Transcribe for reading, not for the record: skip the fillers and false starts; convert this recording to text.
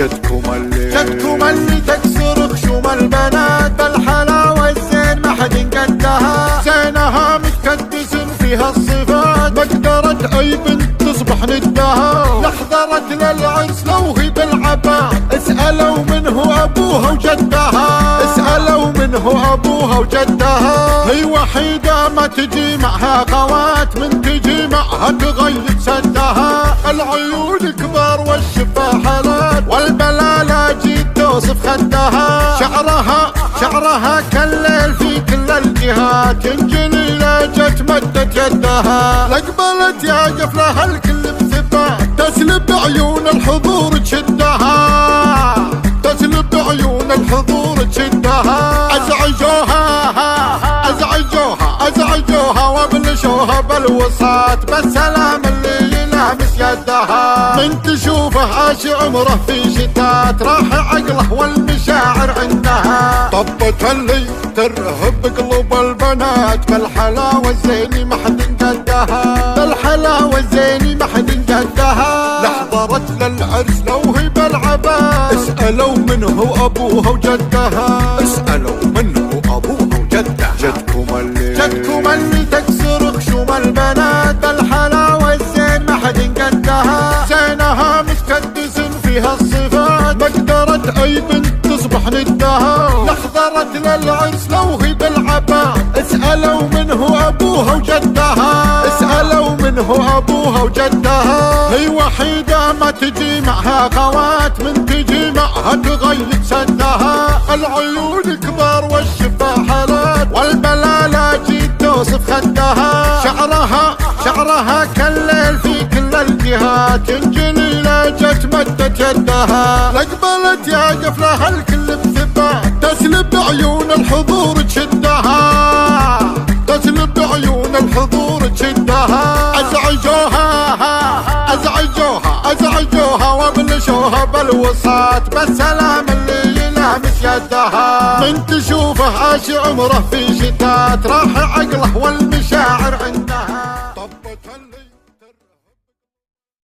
جدكم اللي تكسر خشوم البنات بالحلاوة الزين ما حد قدها. زينها متكدس فيها الصفات مقدرة اي بنت تصبح ندها. لحضرت للعرس لو هي بالعباء اسألوا منه ابوها وجدها. اسألوا منه ابوها وجدها. هي وحيدة ما تجي معها خوات من تجي معها تغير سدها. العيون كبار والشفا حالات والبلالة جيت توصف خدها. شعرها كالليل في كل الجهات ينجلي لجت مدت يدها. لقبلت يا قفلها الكل بثبات تسلب عيون الحضور تشدها. تسلب عيون الحضور تشدها. ازعجوها وابلشوها بالوساط بالسلام اللي يلامس يدها. من تشوفه عاش عمره في شتات راح عقله والمشاعر عندها. طبت اللي ترهب قلوب البنات بالحلاوة الزيني ما حد قدها. بالحلاوة الزيني ما حد قدها. لحضرت للعرس لو هي بالعباس اسألوا منه ابوها وجدها. اسألوا منه ابوها وجدها. جدكم اللي تكسر خشوم البنات بالحلاوة الزين ما حد قدها. زينها متكدس فيها الصفات مقدرة اي بنت تصبح ندها. لحضرت للعرس لو هي بالعباء اسألوا منه ابوها وجدها. اسألوا منه ابوها وجدها. هي وحيدة ما تجي معها خوات من تجي معها تغير سدها. العيون كبار والشفا حالات والبلالة جيت توصف خدها. شعرها كالليل في كل الجهات ينجلي لجت مدت يدها. لقبلت يا قفلها الكل بثبات تسلب عيون الحضور تشدها. تسلب عيون الحضور تشدها. ازعجوها وابلشوها بالوساط بالسلام اللي يلامس يدها. من تشوفه عاش عمره في شتات راح عقله والمشاعر عنده.